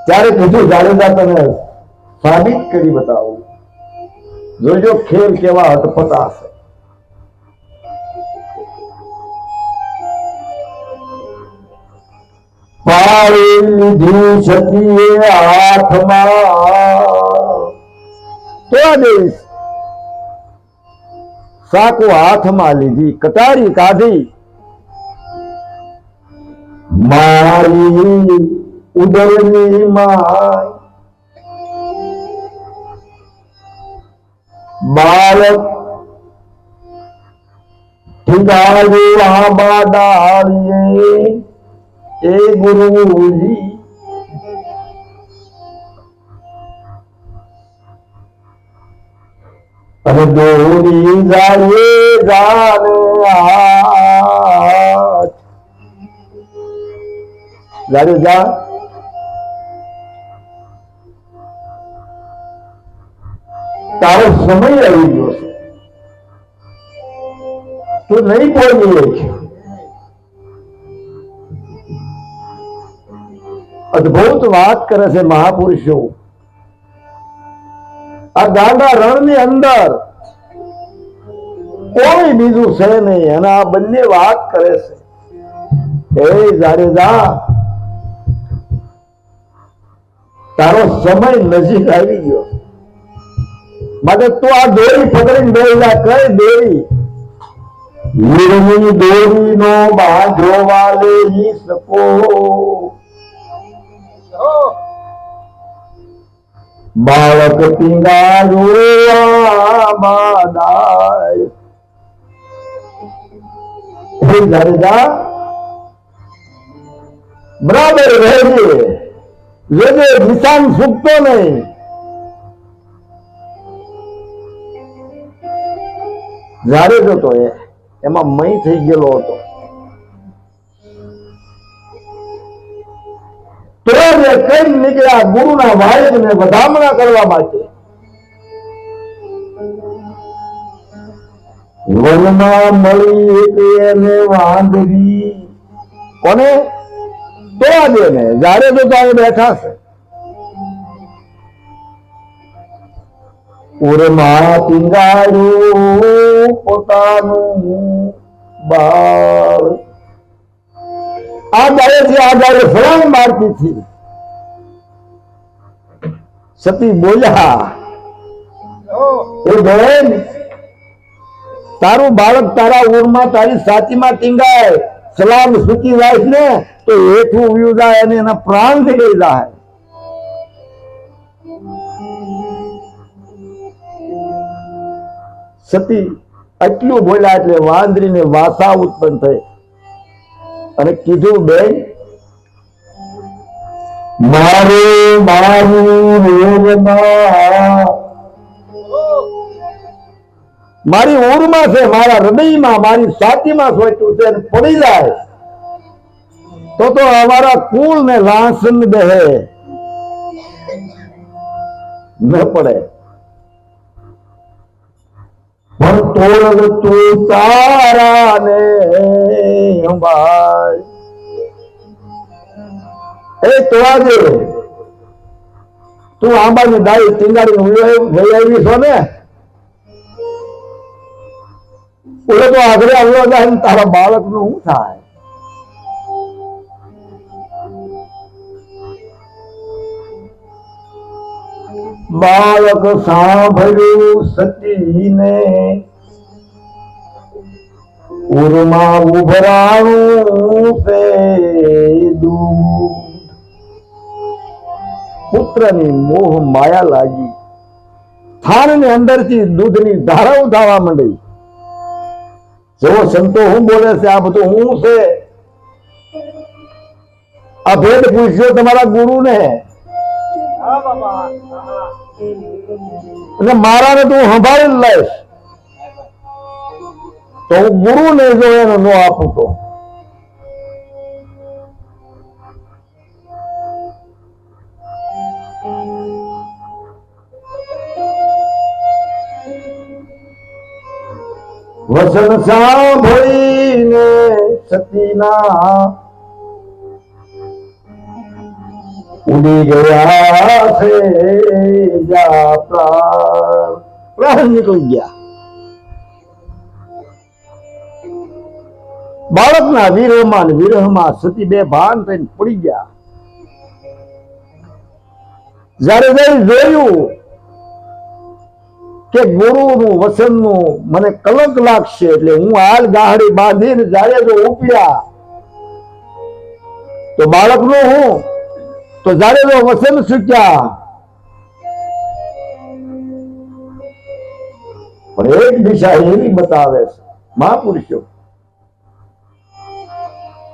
ત્યારે કીધું જાડેજા તને સાબિત કરી બતાવું, જોજો ખેલ કેવા અટપટા છે. પાળી લીધી સતીએ હાથમાં, તો દેશ સાકુ હાથમાં લીધી, કટારી કાઢી, મારી ઉદરની માય બાળક ઠીકાવ્યું આંબા ડાળીએ, એ ગુરુજી અને દોરી જાય જાને હાથ. જાડેજા તારો સમય આવી ગયો છે, તું નહીં બોલીએ છે. અદભુત વાત કરે છે મહાપુરુષો. આ ગાંડા રણની અંદર કોઈ બીજું છે નહીં અને આ બંને વાત કરે છે. એ જાડેજા તારો સમય નજીક આવી ગયો, માટે તું આ દોરી પકડીને બેસા. કઈ દોરી? વીરની દોરી નો બાંધો વાલે શકો, બાળક ટીંગાયો બાદાય. જાડેજા બરાબર રહેજે, જોજે નિશાન છૂટતો નહીં. જાડેજો તો એમાં મય થઈ ગયેલો હતો. તો કઈ નીકળ્યા ગુરુના વાયદને વધામણા કરવા માટે. વનમાં મળી એક એને વાંદરી. કોને? તો આજે ને જાડેજો તો અહીં બેઠા છે. ઉરમાં ટીંગાયું પોતાનું બાળ. આ દાડેથી આ દાડે ફળાંગ મારતી હતી. સતી બોલ્યા, એ બેન તારું બાળક તારા ઉરમાં તારી સાચીમાં ટીંગાય, સલામ સુકી જાય ને તો હેઠું ઉયું જાય અને એના પ્રાણ થઈ જાય. સતી એટલું બોલ્યા એટલે વાંદરીને વાસા ઉત્પન્ન થઈ અને કીધું, બેન મારું મારી ઉરમાં છે, મારા હૃદયમાં મારી છાતીમાં સોચ્યું છે, પડી જાય તો અમારા કુળ ને લાંસન બેહે, ન પડે. પણ તોડ તું તારા ને અંબાય. એ તો આજે તું આંબાની ડાળી ટીંગાડીને લઈ આવી છો ને, ઓલો તો આગળ આવ્યો જાય ને તારા બાળક નું શું થાય? બાળક સાંભળ્યું સતીને, ઉરમાં ઉભરાણું છે દૂધ. પુત્રની મોહ માયા લાગી, થાળની અંદરથી દૂધની ધારાઓ થવા માંડી. જેવો સંતો હું બોલે છે, આ બધું હું છે? આ ભેદ પૂછ્યો તમારા ગુરુને, અને મારા ને તું સંભાળી લઈશ તો હું ગુરુ ને જો એને નો આપું તો. વચન સાંભળીને સતીના ઉડી ગયા છે જા પ્રાણ નીકળી ગયા. બાળકના વિરહમાં સતી બે ભાન થઈને પડી ગયા. જયારે જોયું કે ગુરુનું વચનનું મને કલંક લાગશે એટલે હું હાલ ગાહડી બાંધીને જયારે જો ઉપડ્યા તો બાળકનું હું તો જયારે જો વચન શીખ્યા. પણ એક દિશા એવી બતાવે છે મહાપુરુષો,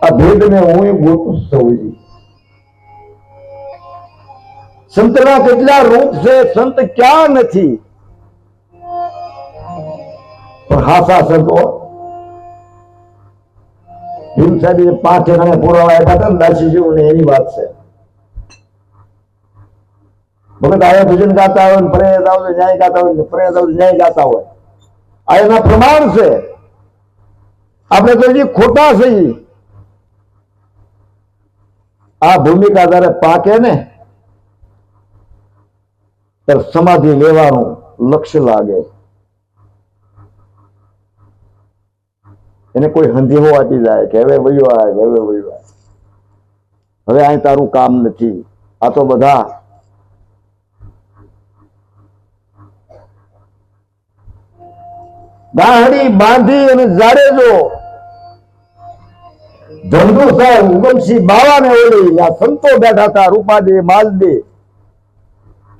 આ ભેદને હું ગોતું છું. સંતના કેટલા રૂપ છે, સંત ક્યાં નથી. પણ હાસા સંતો ભીમ સાહેબ 5 જણાને પુરાવા આપ્યા હતા ને દાસીજી ને એની વાત છે. ભગત આયા ભજન ગાતા હોય ને પ્રયાસ આવતો ન્યાય ગાતા હોય ને પ્રયાસ આવતો ન્યાય ગાતા હોય, આ એના પ્રમાણ છે. આપણે તો હજી ખોટા છીએ. આ ભૂમિકા જયારે પાકે ને ત્યારે સમાધિ લેવાનું લક્ષ્ય લાગે. એને કોઈ હંધેવો આપી જાય કે હવે વયો આવે, હવે વયો આવે, હવે અહીં તારું કામ નથી. આ તો બધા ગાહડી બાંધી અને જાડેજો ધંધુ સાહેબ ઉગમસિંહ બાવાને ઓળી આ સંતો બેઠા હતા, રૂપાદે માલદે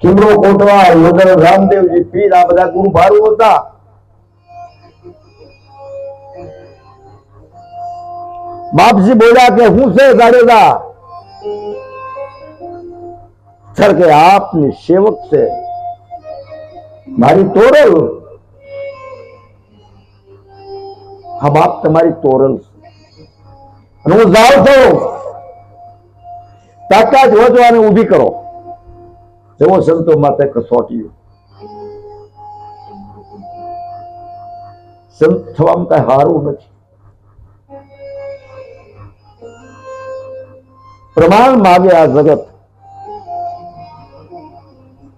કિમરો કોટવા યોગર રામદેવજી પીર, આ બધા ગુરુ ભારું હતા. બાપજી બોલ્યા કે હું છે જાડેજા? સર કે આપની સેવક છે, મારી તોરલ. હા બાપ તમારી તોરલ છે અને હું જાઉં છું, તાકાત વધવાને ઊભી કરો. જેવો સંતો માટે કસોટીઓ. સંત થવામાં કઈ હારું નથી. પ્રમાણ માગે આ જગત,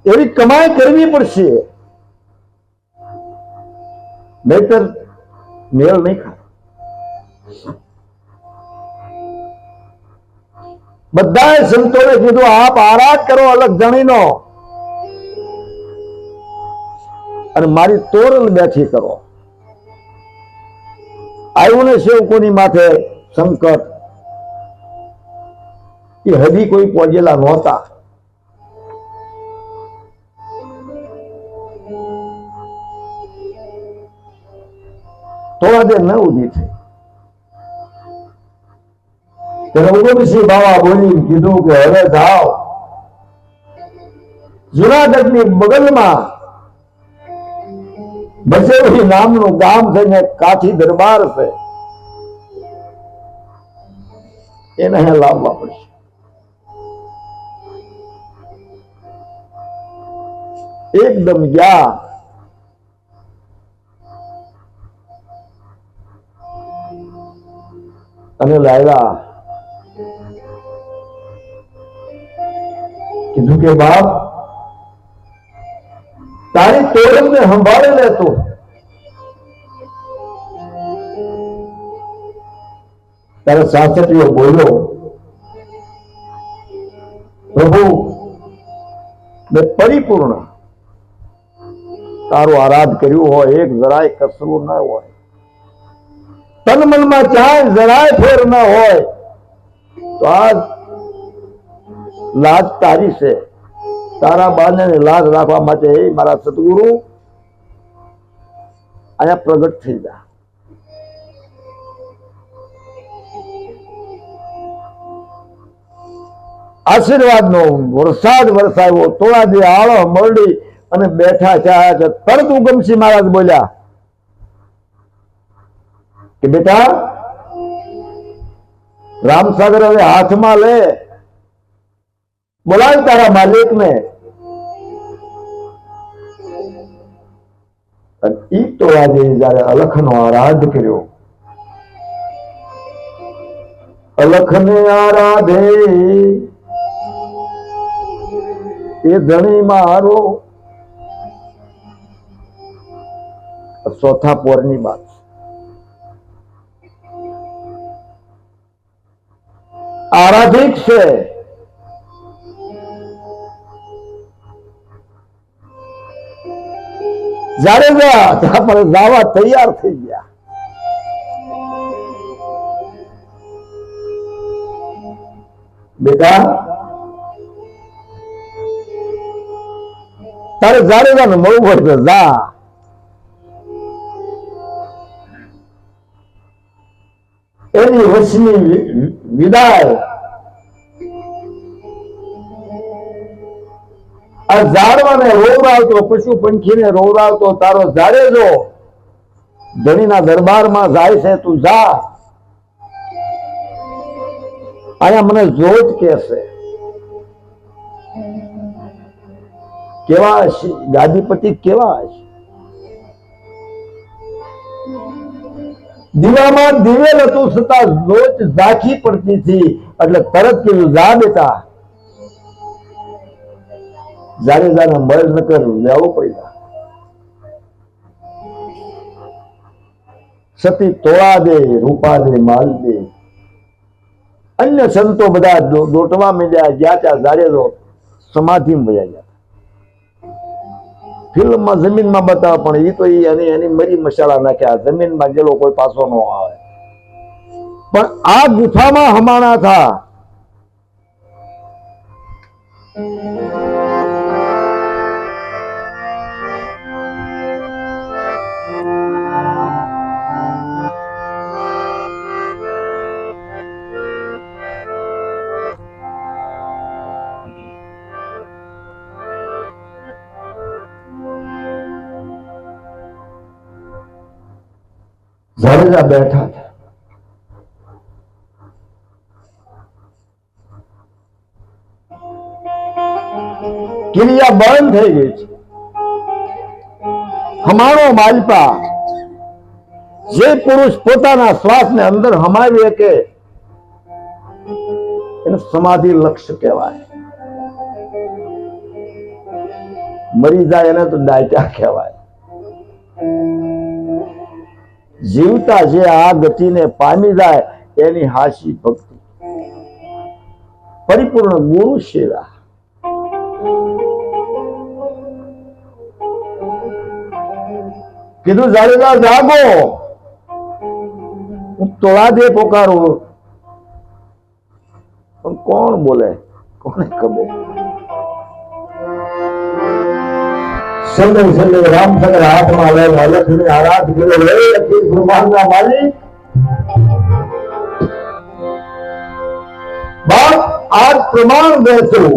એવી કમાઈ કરવી પડશે, નહીતર મેળ નહીં ખાય. બધા સંતોને કીધું આપ આરાધ કરો અલગ જણીનો અને મારી તોરલ બેઠી કરો. આવ્યું ને સેવકોની માથે સંકટ, એ હજી કોઈ પહોંચેલા નહોતા. થોડા દેર ન ઉભી થઈ ત્યારે ઉગમસિંહ બાવા બોલી કીધું કે હવે જાઓ, જુનાગઢની બગલમાં બસેવી નામનું ગામ છે ને કાઠી દરબાર છે, એને અહીંયા લાવવા પડશે. એકદમ ગયા અને લાવ્યા. કીધું કે બાપ તારી તોરલ ને સંભાળી લેતો. ત્યારે સાસટીઓ બોલ્યો, પ્રભુ મેં પરિપૂર્ણ તારું આરાધ કર્યું હોય, એક જરાય કસરું ના હોય, તન મનમાં ચાહે જરાય ફેર ના હોય, તો આ લાજ તારી છે. તારા બાને લાજ રાખવા માટે મારા સદગુરુ અહીંયા પ્રગટ થઈ જા. આશીર્વાદ નો વરસાદ વરસાવ્યો. થોડા જે આળો મરડી અને બેઠા ચાહે છે. તરત ઉગમસિંહ મહારાજ બોલ્યા કે બેટા રામસાગર હવે હાથમાં લે, બોલાવ તારા માલિક ને. ઈ તો આજે જયારે અલખ નો આરાધ કર્યો, અલખ ને આરાધે એ ધણીમાં હારો ચોથા પોરની વાત. આરાધિક છે. જાડેજા આપણે જવા તૈયાર થઈ ગયા. બેટા તારે જાડેજાને મળવું હોય તો જા. એની વચની વિદાય આ ઝાડવાને રોવરાવતો, પશુ પંખીને રોવરાવતો તારો જાડેજો ધણીના દરબારમાં જાય છે. તું જા. આયા મને જોત કેસે કેવા હશે ગાદીપતિ, કેવા હશે. દીવામાં દિવેલ હતું છતાં જોત ઝાંખી પડતી હતી એટલે તરત કીધું જા બેટા. જાડેજાને મળ ન કર લેવો પડ્યા. સતી તોળા દે, રૂપા દે, માલ દે. અન્ય સંતો બધા દોટવા માંડ્યા. જ્યાં ત્યાં જાડેજો સમાધિમાં વયા ગયા. ફિલ્મમાં જમીનમાં બતાવે પણ એ તો એની મરી મસાલા નાખ્યા. જમીનમાં ગયેલો કોઈ પાછો ન આવે. પણ આ ગુફામાં હમાણા થા. જાડેજા બેઠા હતા. ક્રિયા બંધ થઈ ગઈ છે. હમારો માલપા જે પુરુષ પોતાના શ્વાસને અંદર હમાવી શકે એને સમાધિ લક્ષ્ય કહેવાય. મરી જાય એને તો ડાયટા કહેવાય. જીવતા જે આ ગતિને પામી જાય એની હાસી ભક્તિ, પરિપૂર્ણ ગુરુ સેવા. કીધું જાડેજા જાગો, હું તોળા દે પોકારું. પણ કોણ બોલે, કોને ખબર. સંજય સંજય રામચંદ્ર હાથમાં લઈને અલખને આરાધ કર્યો. રે અખિલ બ્રહ્માંડના માલિક બાપ આજ પ્રમાણ દેતું.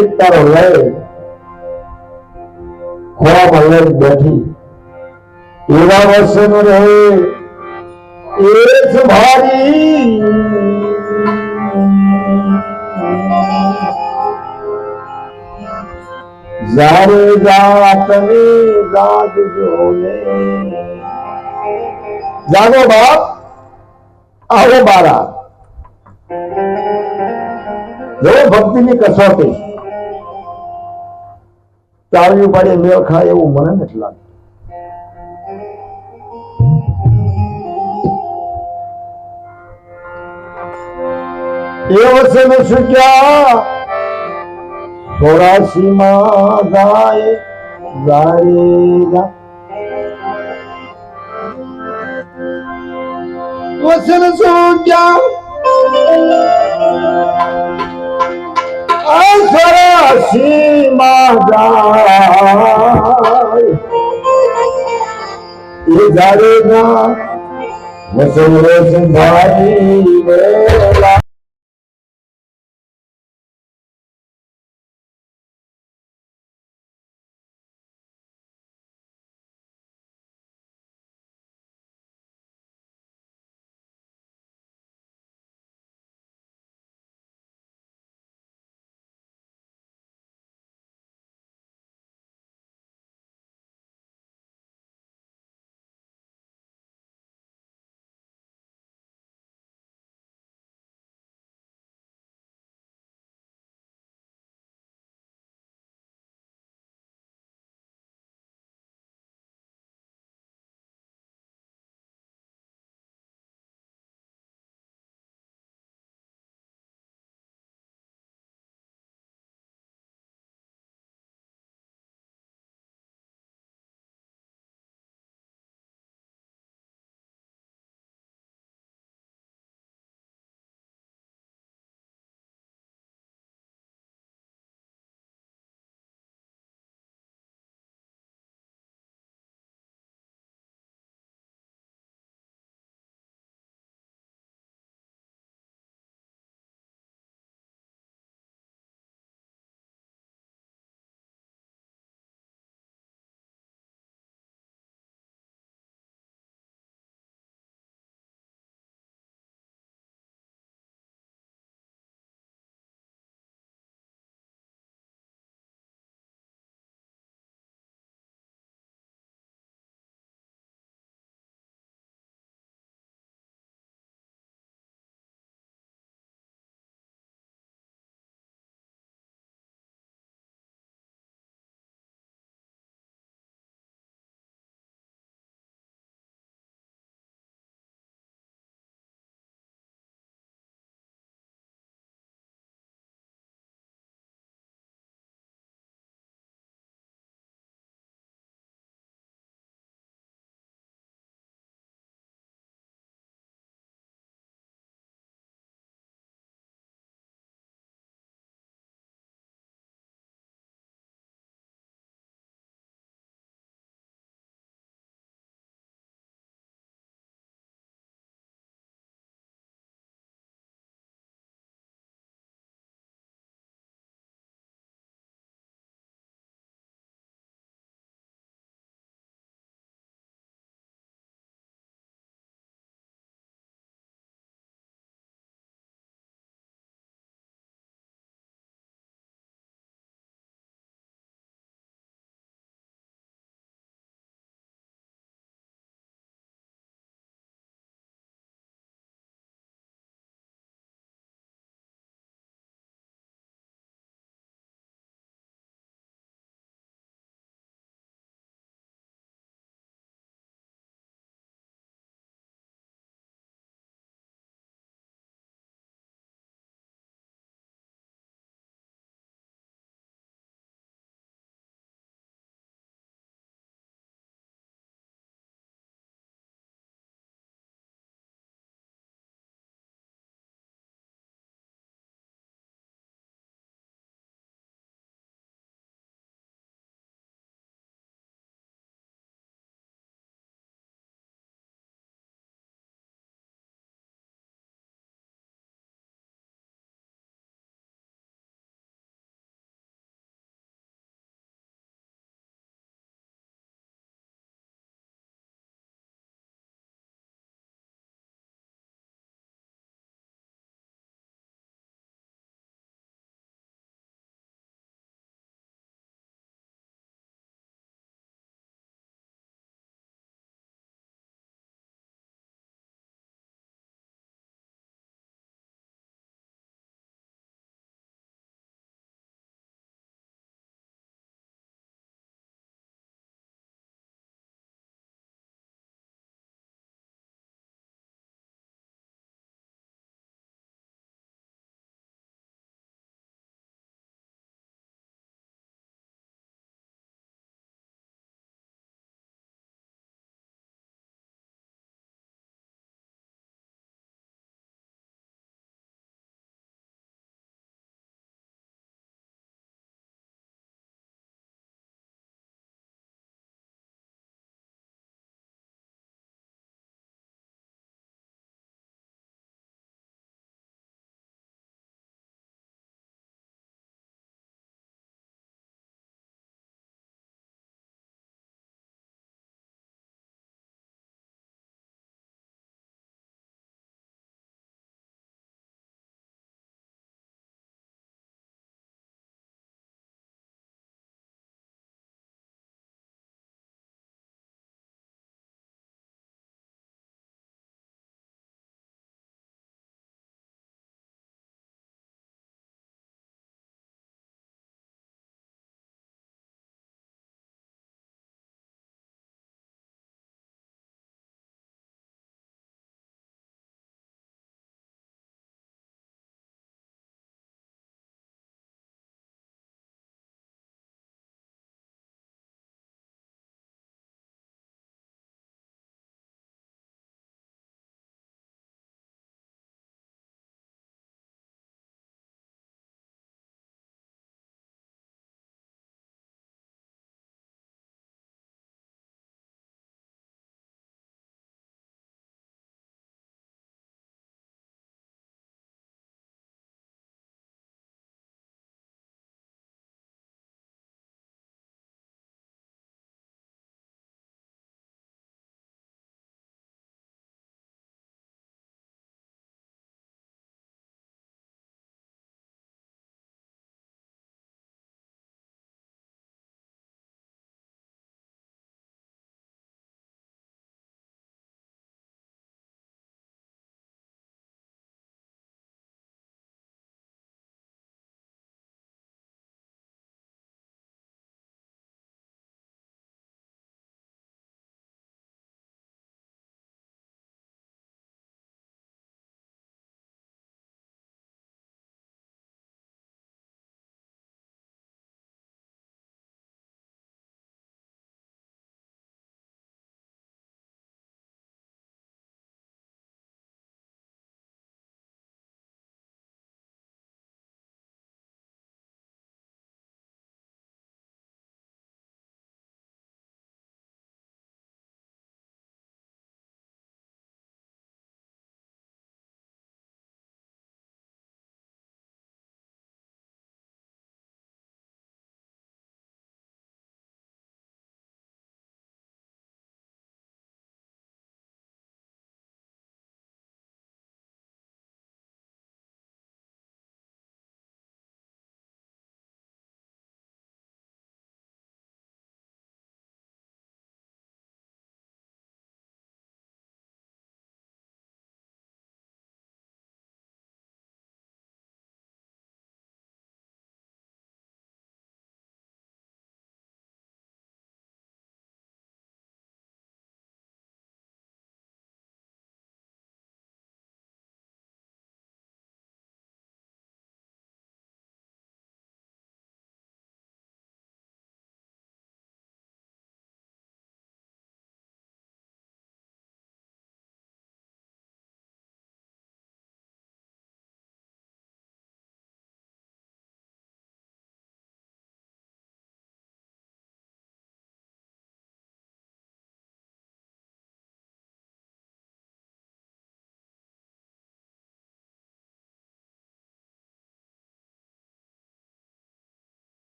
એક તારો લઈ ખોળામાં લઈ બેઠી. એવા વસન રે એ ભારી જાડેજા તમે જાગજો ને. જાગો બાપ, આવો બારા. જો ભક્તિની કસોટી તાળીઓ પાડી મેળ ખાય એવું મને નથી લાગતું. એ વસે ને સુક્યા 84 માં જાય જાડેજા. વસે ને સુક્યા 84 માં જાય એ જાડેજા. વસન ભાઈ વેલા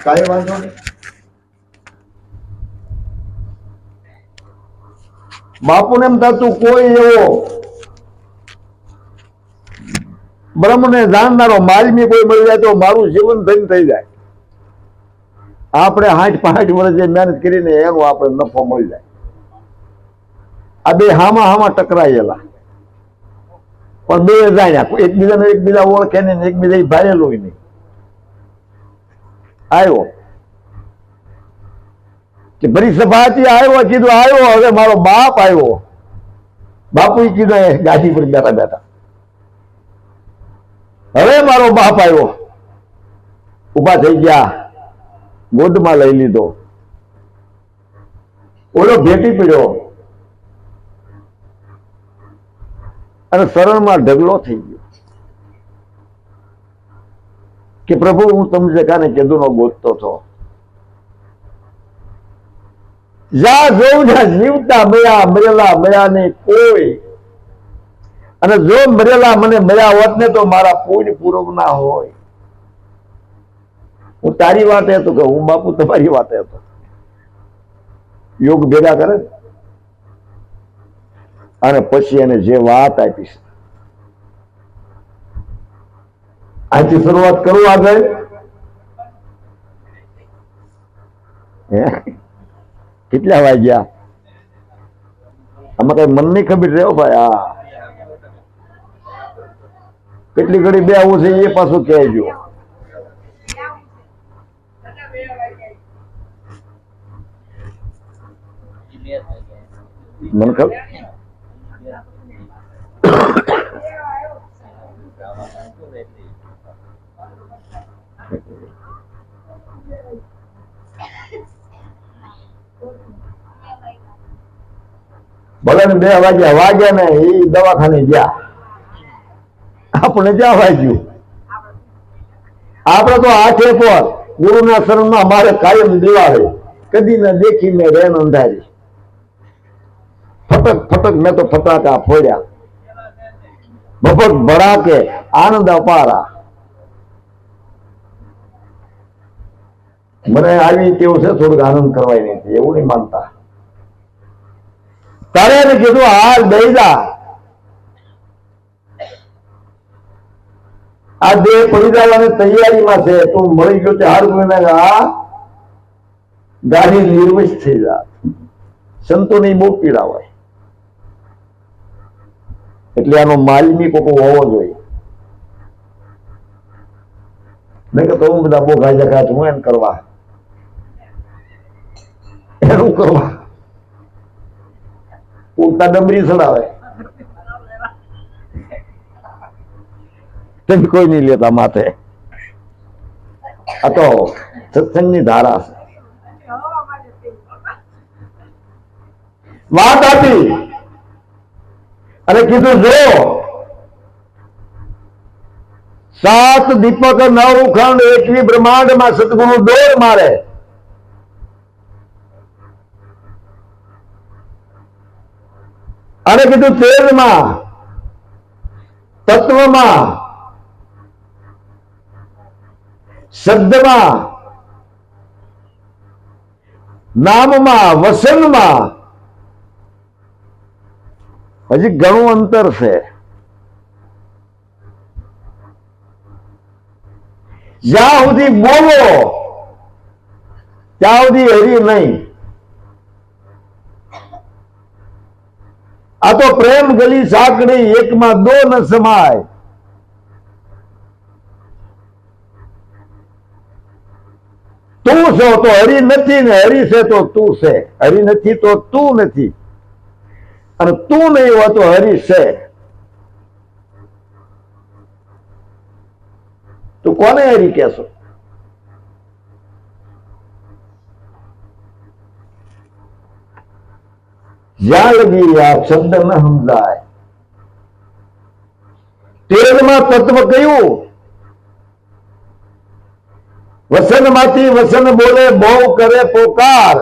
કાંઈ વાંધો નહીં. બાપુને એમ થતું કોઈ એવો બ્રહ્મને જાણનારો માલમી કોઈ મળી જાય તો મારું જીવન ધન્ય થઈ જાય. આપણે 60-65 વર્ષ જે મહેનત કરીને એનો આપણે નફો મળી જાય. આ બે હામાં ટકરાયેલા પણ બે જાણ્યા, એકબીજા ઓળખે નહીં, એકબીજા ભારેલું નહીં. આવ્યો કે ભરી સભાથી આવ્યો, કીધું આવ્યો હવે મારો બાપ આવ્યો. બાપુ કીધું ગાડી પર બેઠા બેઠા હવે મારો બાપ આવ્યો. ઉભા થઈ ગયા, ગોદમાં લઈ લીધો. ઓલો ભેટી પીડ્યો અને શરણમાં ઢગલો થઈ ગયો કે પ્રભુ હું તમને કાને કીધું નો ગોતતો છો. જ્યાં જોઉં જ્યાં જીવતા મળ્યા, મરેલા મળ્યા નહીં કોઈ. અને જો મરેલા મને મળ્યા હોત ને તો મારા પુણ્ય પૂર્વ ના હોય. હું તારી વાતે હતો કે હું બાપુ તમારી વાતે હતો. યોગ ભેગા કરે અને પછી એને જે વાત આપી છે આજથી શરૂઆત કરું. આગળ કેટલા વાગ્યા આમાં કઈ મન નહીં ખબર રહ્યો ભાઈ. હા કેટલી ઘડી બે આવું છે એ પાછું કહેજો. મને ખબર ભલે ને 2 વાગ્યા ને એ દવાખાને ગયા. આપણે ક્યાં વાગ્યું? આપડે તો આંખે પર ગુરુના શરણમાં અમારે કાયમ દિવાળે કદી ને દેખીને રેન અંધારી. ફટક ફટક મેં તો ફટાકા ફોડ્યા, બપોર ભડાકે આનંદ અપારા. મને આવી કેવું છે થોડુંક આનંદ કરવાય નથી, એવું નહીં માનતા. તારે એને કીધું હાલ બેજા, આ દેહ પડી જવાની તૈયારીમાં છે, તું મળી ગયો છે હારું. આ ગાડી નિર્વશ થઈ જાત. સંતોની બહુ પીડા હોય એટલે આનો માલમી કોકો હોવો જોઈએ. નહીં કે તો હું બધા બહુ ગાજા ખાત હું એમ કરવા એનું કરવા ઉડતા ડમરી ચડાવે. તમે કોઈ નહીં લેતા માથે. આ તો સત્સંગની ધારા છે. વાત આપી અને કીધું જો 7 દીપક 9 ખંડ 21 બ્રહ્માંડમાં સદગુરુ દોર મારે. અને કીધું તેજમાં, તત્વમાં, શબ્દમાં, નામમાં, વસનમાં હજી ઘણું અંતર છે. જ્યાં સુધી બોલો ત્યાં સુધી હરી નહીં. આ તો પ્રેમ ગલી સાંકડી એકમાં 2 ન સમાય. તું છો તો હરી નથી ને હરી છે તો તું છે. હરી નથી તો તું નથી અને તું નહીં હોય તો હરી છે. તું કોને હરી કહેશો? જ્યાં લગી આ શબ્દ ન સમજાય. તેજમાં તત્વ કયું? વસનમાંથી વસન બોલે બહુ કરે પોકાર.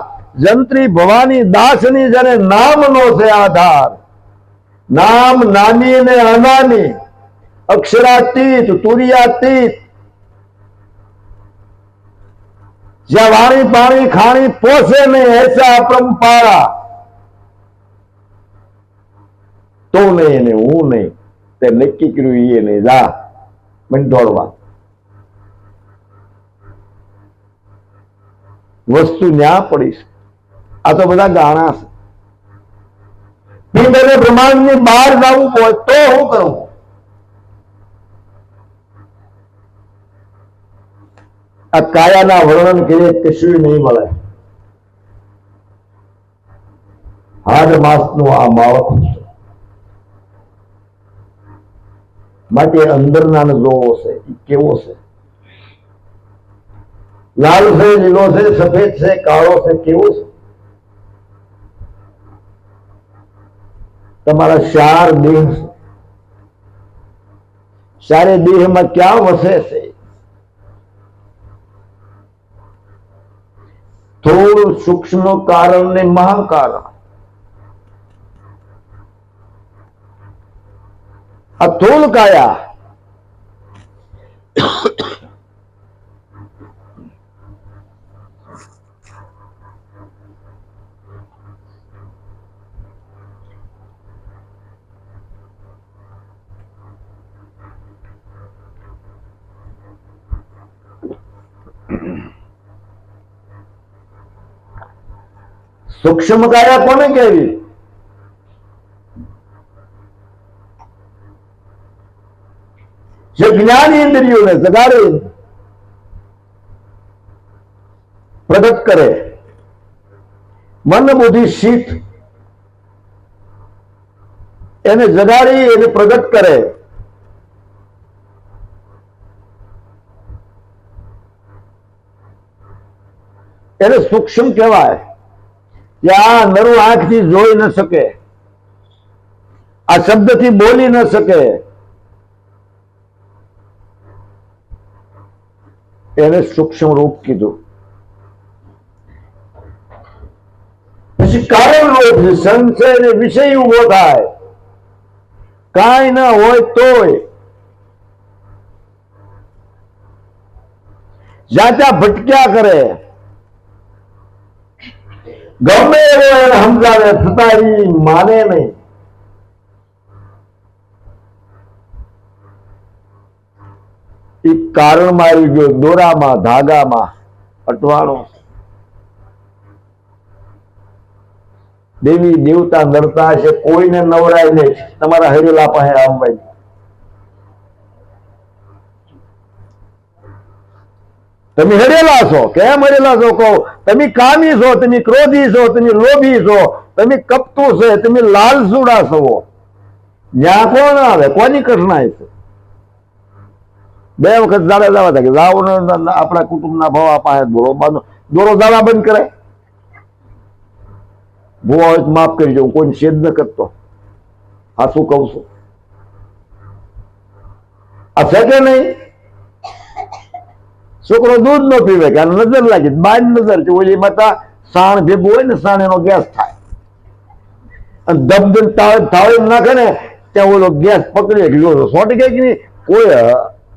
જંત્રી ભવાની દાસની જને નામનો છે આધાર. નામ નાની ને અનાની, અક્ષરાતીત તુર્યાતીત. જ્યાં વાણી પાણી ખાણી પોસે નહીં એસા અપરંપારા, તો નહીં ને હું નહીં, તે નક્કી કર્યું એ નહીં, જા મને દોડવા. વસ્તુ ન્યા પડી છે. આ તો બધા ગાણા છે. પિંડ અને બ્રહ્માંડની બહાર જવું હોય તો શું કરવું? આ કાયાના વર્ણન કરીએ કશું નહીં મળે. હાડ માસનું આ માળખું છે. માટે અંદરના જોવો છે એ કેવો છે? લાલ છે, લીલો છે, સફેદ છે, કાળો છે, કેવો છે? તમારા ચાર દેહ છે. ચારે દેહમાં ક્યાં વસે છે? થોડું સૂક્ષ્મ કારણ ને મહાકારણ. આ થોડ કાયા સૂક્ષ્મ કાયા કોને કહેવી? જે જ્ઞાન ઇન્દ્રિયોને જગાડે, પ્રગટ કરે, મન બુદ્ધિ શીત એને જગાડી એને પ્રગટ કરે, એને સૂક્ષ્મ કહેવાય. ત્યાં નરું આંખથી જોઈ ન શકે, આ શબ્દથી બોલી ન શકે, એને સૂક્ષ્મ રૂપ કીધું. પછી કારણ રૂપ સંશય અને વિષય ઉભો થાય. કાંઈ ના હોય તોય જ્યાં ત્યાં ભટક્યા કરે, ગમે એવો એને સમજાવે છતાં એ માને નહીં. એ કારણમાં આવી ગયો, દોરામાં ધાગામાં અટવાણો. દેવી દેવતા નડતા હશે, કોઈને નવરાય નહીં. તમારા હરેલા પાસે આવવાય. તમે હરેલા છો. કેમ હરેલા છો કહો? તમે કામી છો, તમે ક્રોધી છો, તમે લોભી છો, તમે કપટુ છે, તમે લાલસુડા છો. જ્યાં કોણ આવે? કોની કઠણાઈ છે? બે વખત દાડા જવા થાય કે જાઓ આપણા કુટુંબના ભવા પાસે દોરો દાડા બંધ કરે. ભૂવા હોય માફ કરી જવું, કોઈ છેદ ન કરતો. આ શું કહું છું? આ છે કે નહીં? છોકરો દૂધ ન પીવે કે નજર લાગી, બાર નજર છે. ઓલી માતા સાણ ભેગું હોય ને, સાણ એનો ગેસ થાય અને દબદબ તાળી નાખે ને ત્યાં ઓલો ગેસ પકડી ગયો. સોટી ગઈ કે નહીં?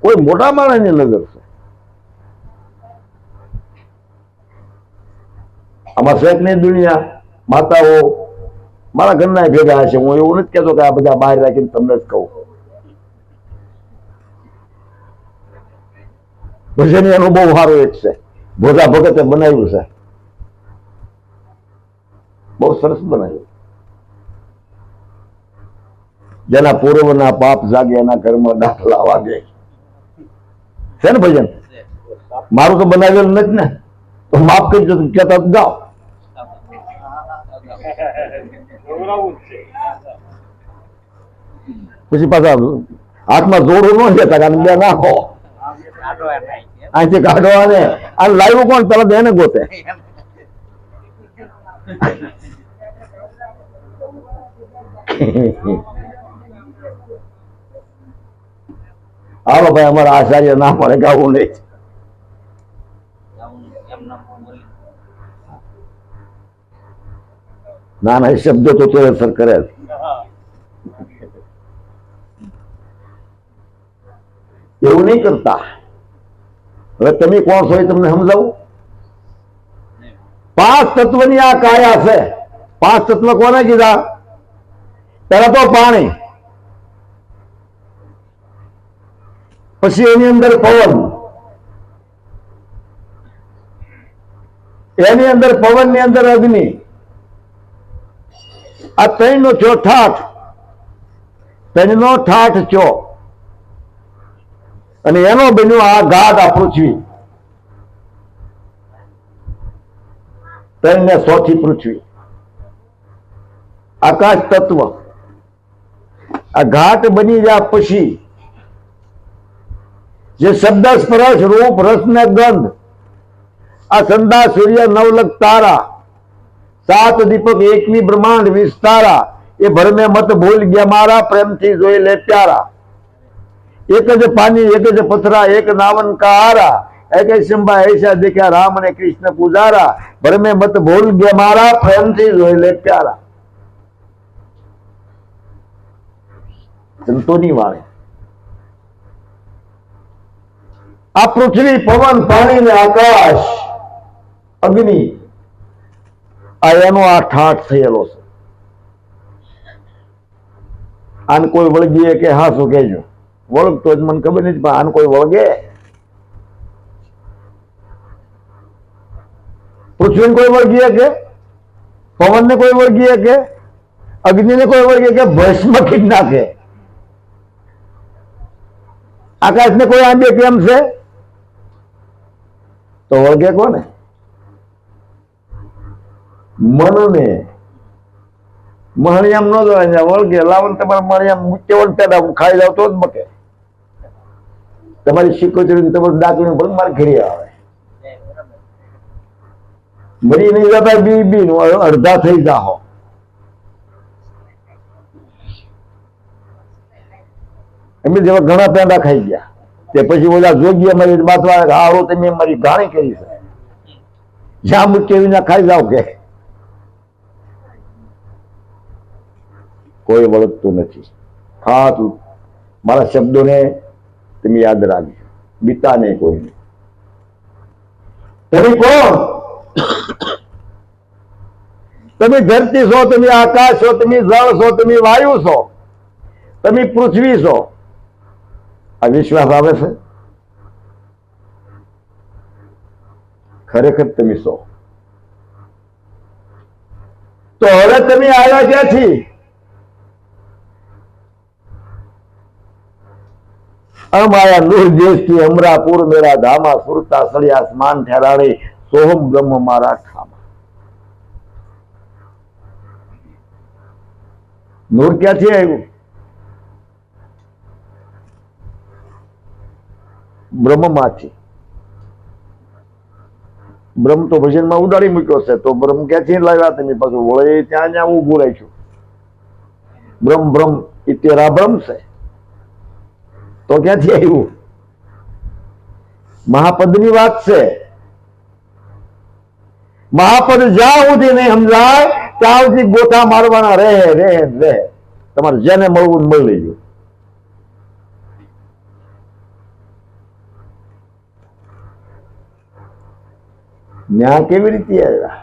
કોઈ મોટા માણસની નજર છે. આમાં શેખની દુનિયા માતાઓ મારા ઘરના ભેગા હશે. હું એવું નથી કહેતો કે આ બધા બહાર રાખીને તમને જ કહું. ભજન એનું બહુ સારું એક છે, ભોજા ભગતે બનાવ્યું છે, બહુ સરસ બનાવ્યું. જેના પૂર્વના પાપ જાગે એના ઘરમાં દાખલા વાગે છે ને ભજન. મારું તો બનાવેલું નથી ને, તો માફ કરજો કેતા જાઓ. પછી પાછા હાથમાં જોડું ન લેતા, કારણ બે નાખો અહીંથી કાઢો. અને આ લાવ્યું કોણ? પેલા બેને ગોતે. હાલો ભાઈ, અમારા આચાર્ય ના પડે કે આવું નહીં. ના ના, એ શબ્દો તો અસર કરે. એવું નહીં કરતા. હવે તમે કોણ છો એ તમને સમજાવું. પાંચ તત્વની આ કાયા છે. પાંચ તત્વ કોને કીધા? પહેલા તો પાણી, પછી એની અંદર પવન, એની અંદર પવન ની અંદર અગ્નિ. આ ત્રણ નો છો ઠાઠ, ત્રણ નો ઠાઠ છો, અને એનો બન્યો આ ગાઢ, આ પૃથ્વી. ત્રણ ને સોથી પૃથ્વી, આકાશ તત્વ. આ ઘાટ બની ગયા પછી જે શબ્દ સ્પર્શ રૂપ રસ ને ગંધ, આ સંધા સૂર્ય નવલખ તારા, સાત દીપક એકવી બ્રહ્માંડ વિસ્તારા, એ ભરમે મત ભૂલ ગયા મારા, પ્રેમથી જોઈ લે પ્યારા. એક જ પાણી એક જ પથરા એક નાવન કહારા, એક શંભા ऐसा દેખ્યા રામ અને કૃષ્ણ પૂજારા, ભરમે મત ભૂલ ગયા મારા, પ્રેમથી જોઈ લે પ્યારા. સંતોની વાણી. આ પૃથ્વી પવન પાણી ને આકાશ અગ્નિ, આ એનો આ ઠાઠ થયેલો છે. આને કોઈ વળગીએ કે હા શું કહેજો? વળગતો જ મને ખબર નથી, પણ આને કોઈ વળગે? પૃથ્વીને કોઈ વળગીએ કે? પવનને કોઈ વળગીએ કે? અગ્નિને કોઈ વળગે કે? ભસ્મ કરી નાખે. આકાશને કોઈ આંબે કેમ છે? તો વળગે કોને? મનને. મહણિયામ ન જોવાય, વળગે. લાવો તમારે મહણિયામ મૂકેવડ પેદા, હું ખાઈ જાવ તો જ બકે. તમારી શીખોતરી તમારું ડાકું ભલે મારે ઘરે આવે. મરી નહીં જતા બી બી અડધા થઈ જાઓ. એમ જેવા ઘણા પેંડા ખાઈ ગયા, તે પછી ઓલા જોગી અમારી બાતવા હારો તમે મારી ગાણી કરી છે, જ્યાં મૂકે વિના ખાઈ જાવ કે. કોઈ વળગતું નથી. ખાસ મારા શબ્દોને તમે યાદ રાખજો, બીતા નહીં કોઈ. તમે કોણ? તમે ધરતી છો, તમે આકાશ છો, તમે જળ છો, તમે વાયુ છો, તમે પૃથ્વી છો. આ વિશ્વાસ આવે છે? ખરેખર તમે છો. તો હવે તમે આવ્યા ક્યાંથી? અમાયા નૂર દેશથી અમરાપુર મેરા ધામા, સુરતા સળિયા સ્માન ઠેરાડે, સોહમ બ્રહ્મ મારા ઠામા. નૂર ક્યાંથી આવ્યું? બ્રહ્મમાંથી. બ્રહ્મ તો ભજનમાં ઉડાડી મૂક્યો છે, તો બ્રહ્મ ક્યાંથી લાવ્યા તમે? પાછું વળે ત્યાં ત્યાં ઉભું રાખ્યું. બ્રહ્મ બ્રહ્મ એ તેરા બ્રહ્મ છે, તો ક્યાંથી આવ્યું? મહાપદની વાત છે. મહાપદ જ્યાં સુધી નહીં સમજાય ત્યાં સુધી ગોઠા મારવાના રહે રહે રહે. તમારે જેને મળવું મળી લેજો. ન્યા કેવી રીતે આવ્યા?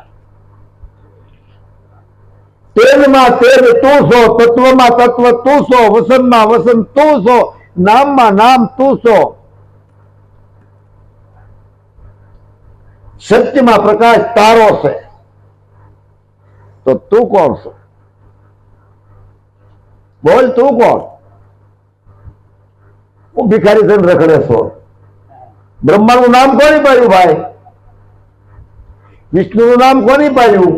તેલમાં તેલ તું છો, તત્વમાં તત્વ તું છો, વસનમાં વસન તું છો, નામમાં નામ તું છો, સત્યમાં પ્રકાશ તારો છે. તો તું કોણ છો? બોલ, તું કોણ? હું ભિખારી થઈને રખડે છો. બ્રહ્માનું નામ કોની પાડ્યું ભાઈ? વિષ્ણુનું નામ કોની પાડ્યું?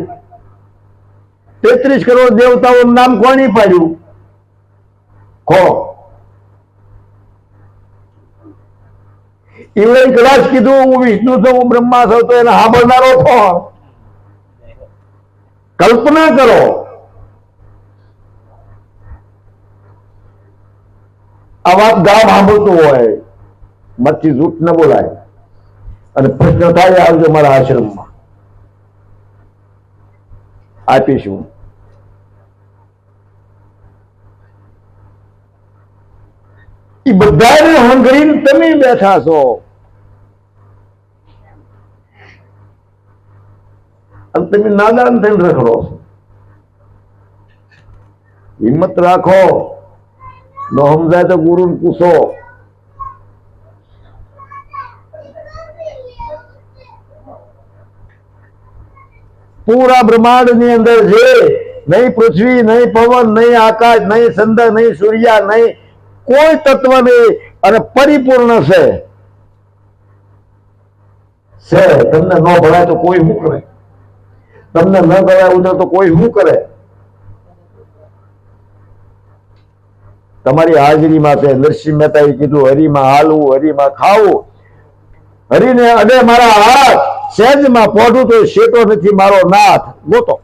33 કરોડ દેવતાઓનું નામ કોની પાડ્યું? ખો. એવડે કદાચ કીધું હું વિષ્ણુ છું, હું બ્રહ્મા છું, તો એને સાંભળનારો કોણ? કલ્પના કરો. આ વાત ગામ સાંભળતું હોય, મચ્છી જૂઠ ન બોલાય. અને પ્રશ્ન થાય આવજો મારા આશ્રમમાં, આપીશું. એ બધાને હંગરીને તમે બેઠા છો. અને તમે નાદાન થઈને રખડો. હિંમત રાખો, ન સમજાય તો ગુરુને પૂછો. પૂરા બ્રહ્માંડ ની અંદર છે, નહીં પૃથ્વી, નહીં પવન, નહીં આકાશ, નહીં ચંદ્ર, નહીં સૂર્ય, નહીં કોઈ તત્વ નહીં, અને પરિપૂર્ણ છે. તમને ન ભણાય તો કોઈ શું કરે? તમને ન ગવાય તો કોઈ શું કરે? તમારી હાજરીમાં છે. નરસિંહ મહેતાએ કીધું, હરિમાં હાલવું, હરિમાં ખાવું. હરિને અડે મારા હાથ, સહેજમાં પોઢું તો શેટો નથી મારો નાથ. ગોતો.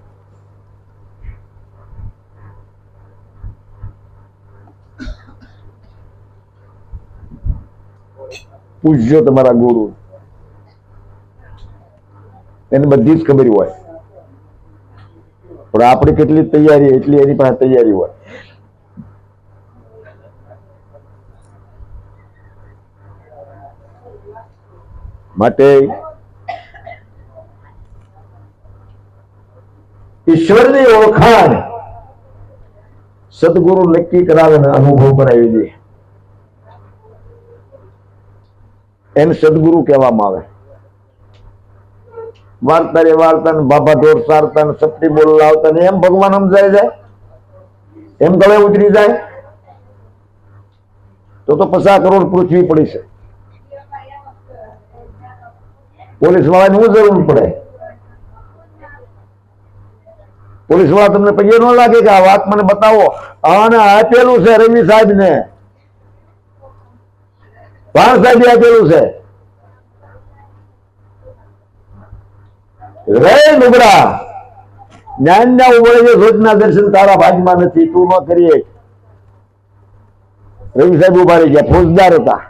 પૂછજો તમારા ગુરુ, એને બધી જ ખબર હોય. પણ આપણે કેટલી તૈયારી, એટલી એની પાસે તૈયારી હોય. માટે ઈશ્વરની ઓળખાણ સદગુરુ નક્કી કરાવે ને અનુભવ કરાવી દે, એને સદગુરુ કહેવામાં આવે. વાર્તા રે વાર્તા ને બાબા ઢોર સારતા ને સપટી બોલ લાવતા ને એમ ભગવાન સમજાય જાય, એમ ગળે ઉતરી જાય તો 50 કરોડ પૃથ્વી પડી છે. પોલીસ વાળાની શું જરૂર પડે? પોલીસ વાળા તમને પગે ન લાગે કે આ વાત મને બતાવો, આને આપેલું છે રવિ સાહેબ ને, ભાણ સાહેબે આપેલું છે. રે નુગડા, જ્ઞાનના ઉમળે જે રોજના દર્શન તારા ભાગમાં નથી, તું ન કરીએ. રવિ સાહેબ ઉભા રહી ગયા, ફોજદાર હતા.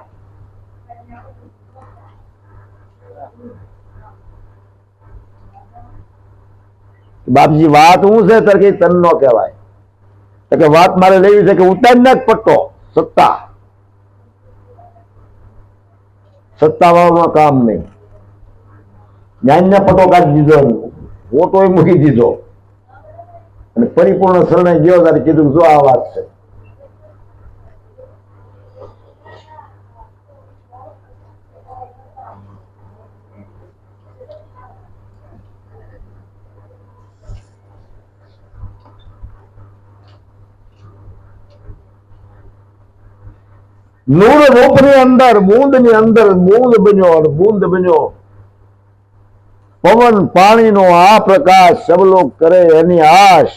બાપજી વાત હું છે તર કે તન નો કહેવાય, તો કે વાત મારે લેવી છે કે ઉતારના જ પટ્ટો. સત્તાવાળામાં કામ નહીં. જ્ઞાનના પટ્ટો કાઢી દીધો, ફોટો મૂકી દીધો, અને પરિપૂર્ણ શરણે ગયો ત્યારે કીધું જો આ વાત છે. નૂર રૂપની અંદર, બૂંદની અંદર બૂંદ બન્યો, બૂંદ બન્યો. પવન પાણીનો આ પ્રકાશ સબલોક કરે એની આશ.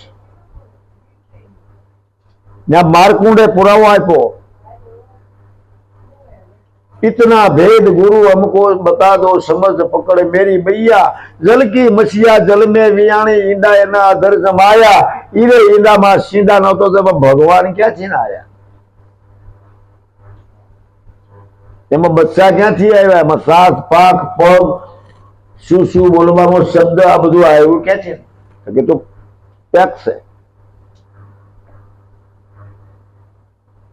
ત્યાં મારકુંડે પુરાવો આપ્યો, इतना भेद गुरु हमको बता दो समझ पकड़ मेरी भैया. जल की मछिया जल में वियाणी ईंडा एना अधर जमाया. ईरे ईंडा में सीधा न तो जब भगवान क्या थी ना आया. એમાં બચ્ચા ક્યાંથી આવ્યા? એમાં સાત પાક પગ શું શું બોલવાનો શબ્દ આ બધું આવ્યું ક્યાંથી? કે તો પેક છે.